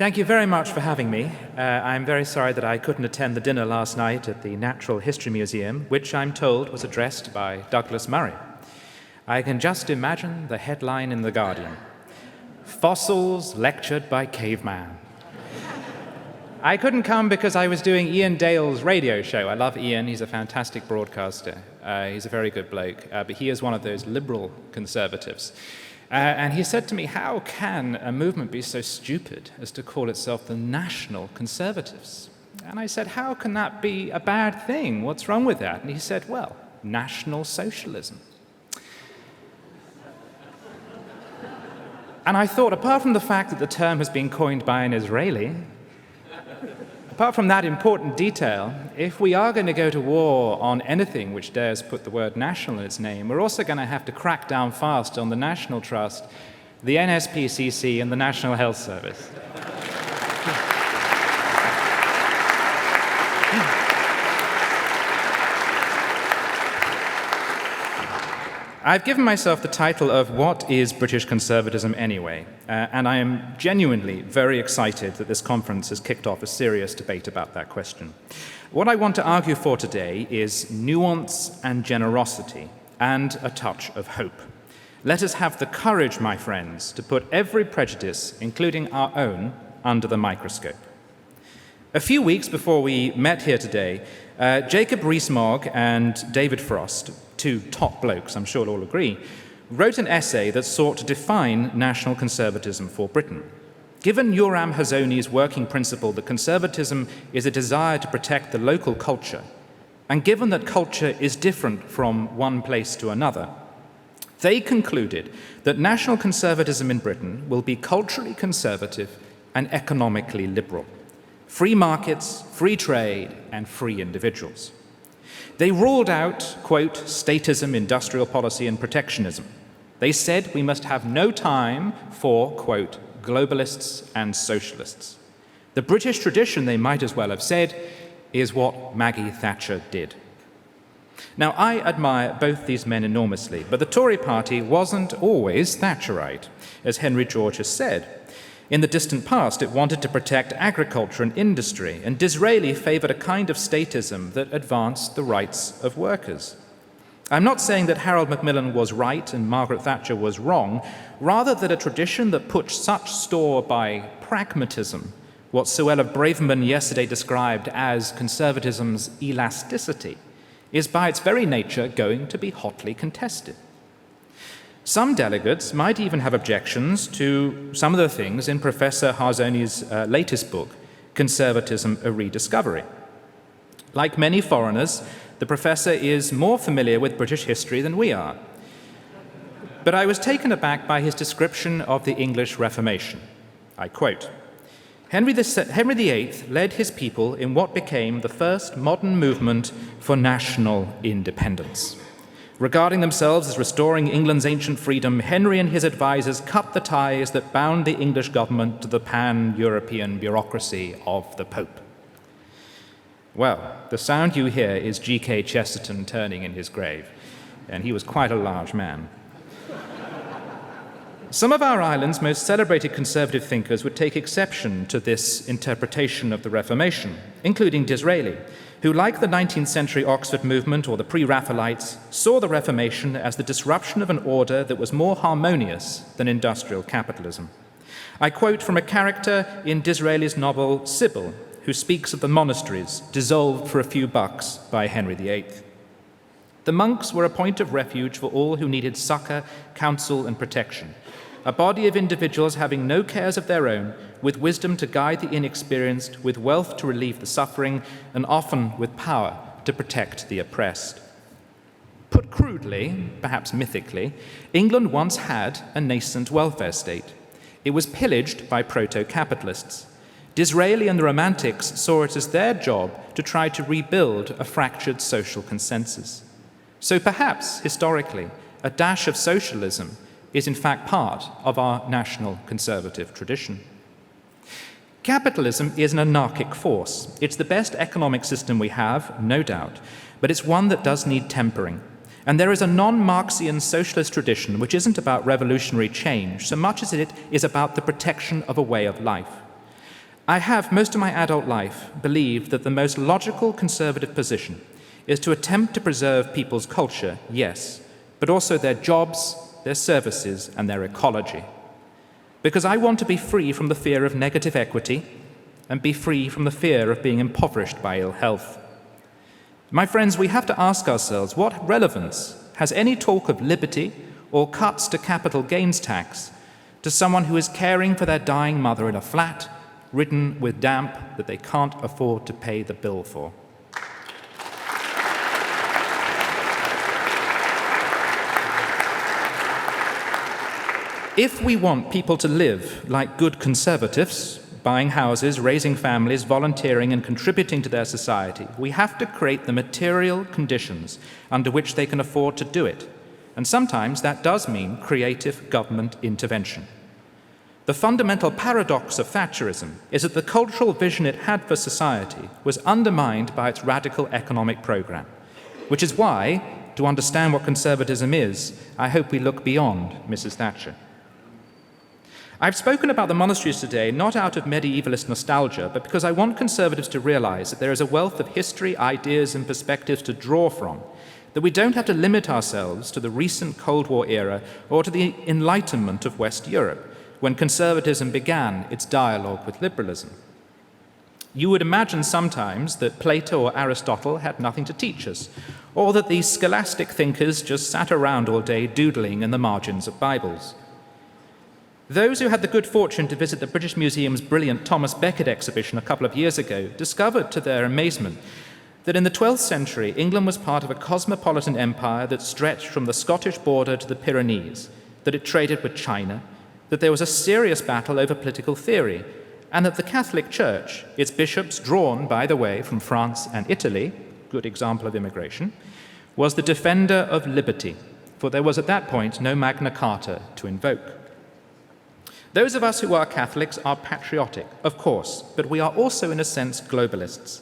Thank you very much for having me. I'm very sorry that I couldn't attend the dinner last night at the Natural History Museum, which I'm told was addressed by Douglas Murray. I can just imagine the headline in The Guardian: "Fossils lectured by caveman." I couldn't come because I was doing Ian Dale's radio show. I love Ian. He's a fantastic broadcaster. He's a very good bloke, but he is one of those liberal conservatives. And he said to me, how can a movement be so stupid as to call itself the National Conservatives? And I said, how can that be a bad thing? What's wrong with that? And he said, well, National Socialism. And I thought, apart from the fact that the term has been coined by an Israeli, apart from that important detail, if we are going to go to war on anything which dares put the word national in its name, we're also going to have to crack down fast on the National Trust, the NSPCC, and the National Health Service. I've given myself the title of What is British Conservatism Anyway? And I am genuinely very excited that this conference has kicked off a serious debate about that question. What I want to argue for today is nuance and generosity and a touch of hope. Let us have the courage, my friends, to put every prejudice, including our own, under the microscope. A few weeks before we met here today, Jacob Rees-Mogg and David Frost, two top blokes, I'm sure you'll all agree, wrote an essay that sought to define national conservatism for Britain. Given Yoram Hazony's working principle that conservatism is a desire to protect the local culture, and given that culture is different from one place to another, they concluded that national conservatism in Britain will be culturally conservative and economically liberal. Free markets, free trade, and free individuals. They ruled out, quote, statism, industrial policy, and protectionism. They said we must have no time for, quote, globalists and socialists. The British tradition, they might as well have said, is what Maggie Thatcher did. Now, I admire both these men enormously, but the Tory party wasn't always Thatcherite, as Henry George has said. In the distant past, it wanted to protect agriculture and industry, and Disraeli favoured a kind of statism that advanced the rights of workers. I'm not saying that Harold Macmillan was right and Margaret Thatcher was wrong, rather that a tradition that put such store by pragmatism, what Suella Braverman yesterday described as conservatism's elasticity, is by its very nature going to be hotly contested. Some delegates might even have objections to some of the things in Professor Hazony's latest book, Conservatism, a Rediscovery. Like many foreigners, the professor is more familiar with British history than we are. But I was taken aback by his description of the English Reformation. I quote, Henry VIII led his people in what became the first modern movement for national independence. Regarding themselves as restoring England's ancient freedom, Henry and his advisers cut the ties that bound the English government to the pan-European bureaucracy of the Pope. Well, the sound you hear is G.K. Chesterton turning in his grave, and he was quite a large man. Some of our island's most celebrated conservative thinkers would take exception to this interpretation of the Reformation, including Disraeli, who, like the 19th century Oxford movement or the pre-Raphaelites, saw the Reformation as the disruption of an order that was more harmonious than industrial capitalism. I quote from a character in Disraeli's novel Sybil, who speaks of the monasteries dissolved for a few bucks by Henry VIII. The monks were a point of refuge for all who needed succor, counsel, and protection, a body of individuals having no cares of their own, with wisdom to guide the inexperienced, with wealth to relieve the suffering, and often with power to protect the oppressed. Put crudely, perhaps mythically, England once had a nascent welfare state. It was pillaged by proto-capitalists. Disraeli and the Romantics saw it as their job to try to rebuild a fractured social consensus. So perhaps, historically, a dash of socialism is in fact part of our national conservative tradition. Capitalism is an anarchic force. It's the best economic system we have, no doubt, but it's one that does need tempering. And there is a non-Marxian socialist tradition which isn't about revolutionary change so much as it is about the protection of a way of life. I have, most of my adult life, believed that the most logical conservative position is to attempt to preserve people's culture, yes, but also their jobs, their services, and their ecology. Because I want to be free from the fear of negative equity and be free from the fear of being impoverished by ill health. My friends, we have to ask ourselves, what relevance has any talk of liberty or cuts to capital gains tax to someone who is caring for their dying mother in a flat ridden with damp that they can't afford to pay the bill for? If we want people to live like good conservatives, buying houses, raising families, volunteering and contributing to their society, we have to create the material conditions under which they can afford to do it. And sometimes that does mean creative government intervention. The fundamental paradox of Thatcherism is that the cultural vision it had for society was undermined by its radical economic program, which is why, to understand what conservatism is, I hope we look beyond Mrs. Thatcher. I've spoken about the monasteries today not out of medievalist nostalgia, but because I want conservatives to realize that there is a wealth of history, ideas, and perspectives to draw from, that we don't have to limit ourselves to the recent Cold War era or to the Enlightenment of West Europe, when conservatism began its dialogue with liberalism. You would imagine sometimes that Plato or Aristotle had nothing to teach us, or that these scholastic thinkers just sat around all day doodling in the margins of Bibles. Those who had the good fortune to visit the British Museum's brilliant Thomas Becket exhibition a couple of years ago discovered to their amazement that in the 12th century, England was part of a cosmopolitan empire that stretched from the Scottish border to the Pyrenees, that it traded with China, that there was a serious battle over political theory, and that the Catholic Church, its bishops drawn, by the way, from France and Italy, good example of immigration, was the defender of liberty, for there was at that point no Magna Carta to invoke. Those of us who are Catholics are patriotic, of course, but we are also, in a sense, globalists.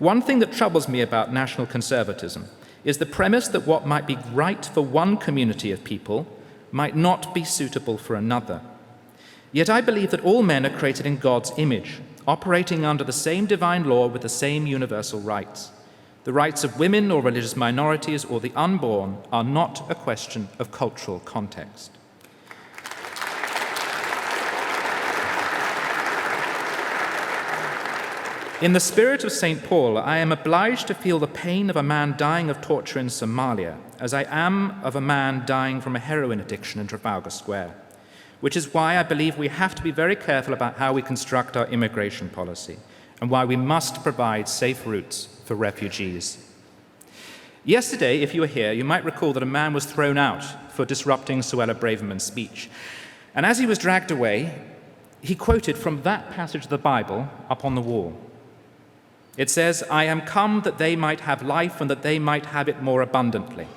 One thing that troubles me about national conservatism is the premise that what might be right for one community of people might not be suitable for another. Yet I believe that all men are created in God's image, operating under the same divine law with the same universal rights. The rights of women or religious minorities or the unborn are not a question of cultural context. In the spirit of St. Paul, I am obliged to feel the pain of a man dying of torture in Somalia, as I am of a man dying from a heroin addiction in Trafalgar Square, which is why I believe we have to be very careful about how we construct our immigration policy, and why we must provide safe routes for refugees. Yesterday, if you were here, you might recall that a man was thrown out for disrupting Suella Braverman's speech. And as he was dragged away, he quoted from that passage of the Bible up on the wall. It says, "I am come that they might have life and that they might have it more abundantly."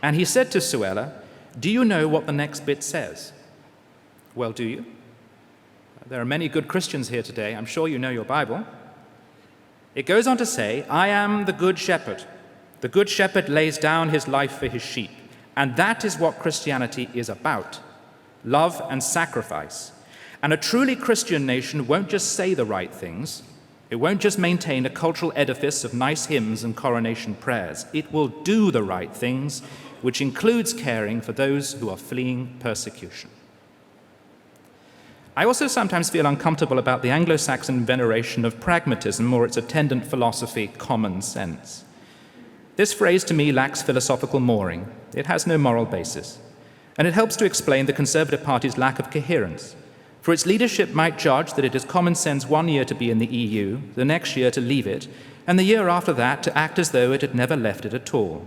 And he said to Suella, "Do you know what the next bit says?" Well, do you? There are many good Christians here today. I'm sure you know your Bible. It goes on to say, "I am the good shepherd. The good shepherd lays down his life for his sheep." And that is what Christianity is about: love and sacrifice. And a truly Christian nation won't just say the right things. It won't just maintain a cultural edifice of nice hymns and coronation prayers. It will do the right things, which includes caring for those who are fleeing persecution. I also sometimes feel uncomfortable about the Anglo-Saxon veneration of pragmatism or its attendant philosophy, common sense. This phrase to me lacks philosophical mooring. It has no moral basis. And it helps to explain the Conservative Party's lack of coherence. For its leadership might judge that it is common sense 1 year to be in the EU, the next year to leave it, and the year after that to act as though it had never left it at all.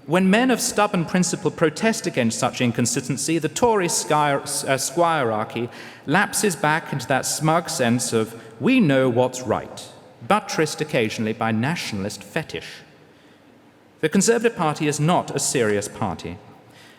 When men of stubborn principle protest against such inconsistency, the Tory squirearchy lapses back into that smug sense of "we know what's right," buttressed occasionally by nationalist fetish. The Conservative Party is not a serious party.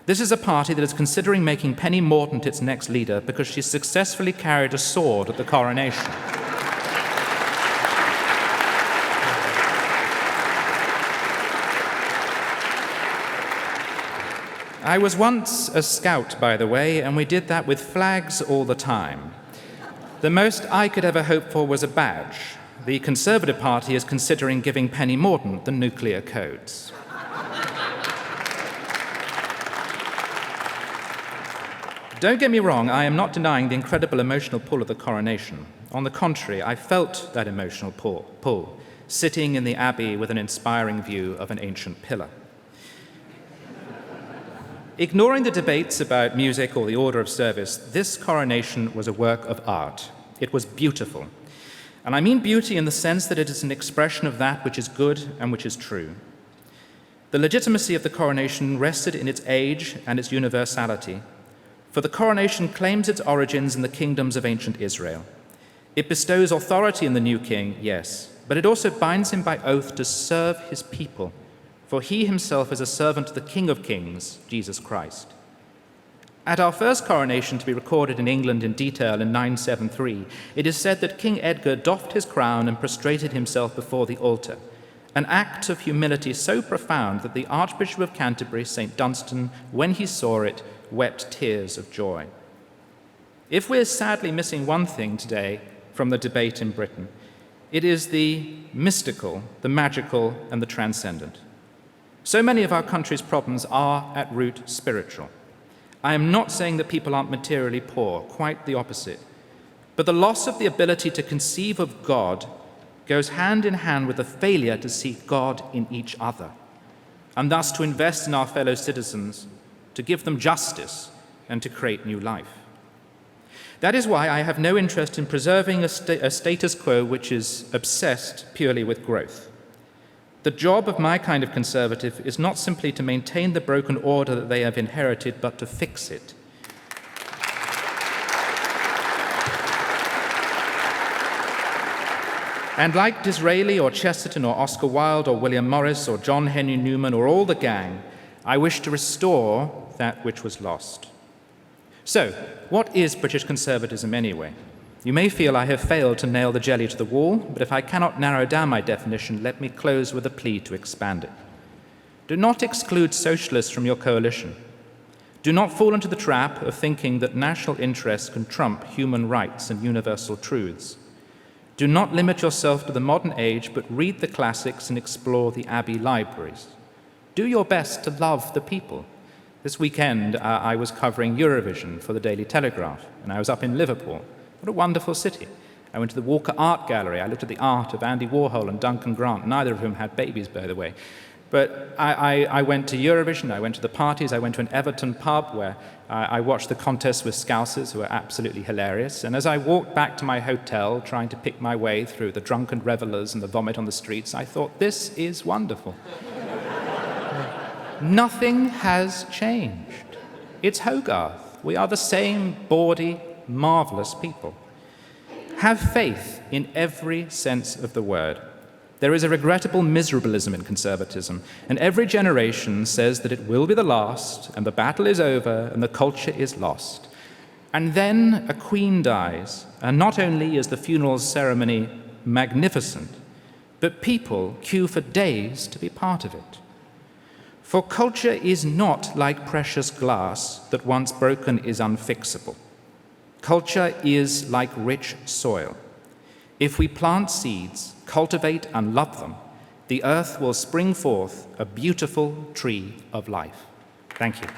This is a party that is considering making Penny Mordaunt its next leader because she successfully carried a sword at the coronation. I was once a scout, by the way, and we did that with flags all the time. The most I could ever hope for was a badge. The Conservative Party is considering giving Penny Mordaunt the nuclear codes. Don't get me wrong, I am not denying the incredible emotional pull of the coronation. On the contrary, I felt that emotional pull, sitting in the Abbey with an inspiring view of an ancient pillar. Ignoring the debates about music or the order of service, this coronation was a work of art. It was beautiful. And I mean beauty in the sense that it is an expression of that which is good and which is true. The legitimacy of the coronation rested in its age and its universality, for the coronation claims its origins in the kingdoms of ancient Israel. It bestows authority in the new king, yes, but it also binds him by oath to serve his people, for he himself is a servant to the King of Kings, Jesus Christ. At our first coronation, to be recorded in England in detail in 973, it is said that King Edgar doffed his crown and prostrated himself before the altar, an act of humility so profound that the Archbishop of Canterbury, St. Dunstan, when he saw it, wept tears of joy. If we're sadly missing one thing today from the debate in Britain, it is the mystical, the magical, and the transcendent. So many of our country's problems are, at root, spiritual. I am not saying that people aren't materially poor, quite the opposite. But the loss of the ability to conceive of God goes hand in hand with the failure to see God in each other, and thus to invest in our fellow citizens, to give them justice, and to create new life. That is why I have no interest in preserving a status quo which is obsessed purely with growth. The job of my kind of conservative is not simply to maintain the broken order that they have inherited, but to fix it. And like Disraeli or Chesterton or Oscar Wilde or William Morris or John Henry Newman or all the gang, I wish to restore that which was lost. So, what is British conservatism anyway? You may feel I have failed to nail the jelly to the wall, but if I cannot narrow down my definition, let me close with a plea to expand it. Do not exclude socialists from your coalition. Do not fall into the trap of thinking that national interests can trump human rights and universal truths. Do not limit yourself to the modern age, but read the classics and explore the Abbey libraries. Do your best to love the people. This weekend, I was covering Eurovision for the Daily Telegraph, and I was up in Liverpool. What a wonderful city. I went to the Walker Art Gallery. I looked at the art of Andy Warhol and Duncan Grant, neither of whom had babies, by the way. But I went to Eurovision, I went to the parties, I went to an Everton pub where I watched the contest with Scousers, who were absolutely hilarious. And as I walked back to my hotel, trying to pick my way through the drunken revelers and the vomit on the streets, I thought, this is wonderful. Nothing has changed. It's Hogarth. We are the same bawdy, marvelous people. Have faith in every sense of the word. There is a regrettable miserablism in conservatism, and every generation says that it will be the last, and the battle is over, and the culture is lost. And then a queen dies, and not only is the funeral ceremony magnificent, but people queue for days to be part of it. For culture is not like precious glass that once broken is unfixable. Culture is like rich soil. If we plant seeds, cultivate and love them, the earth will spring forth a beautiful tree of life. Thank you.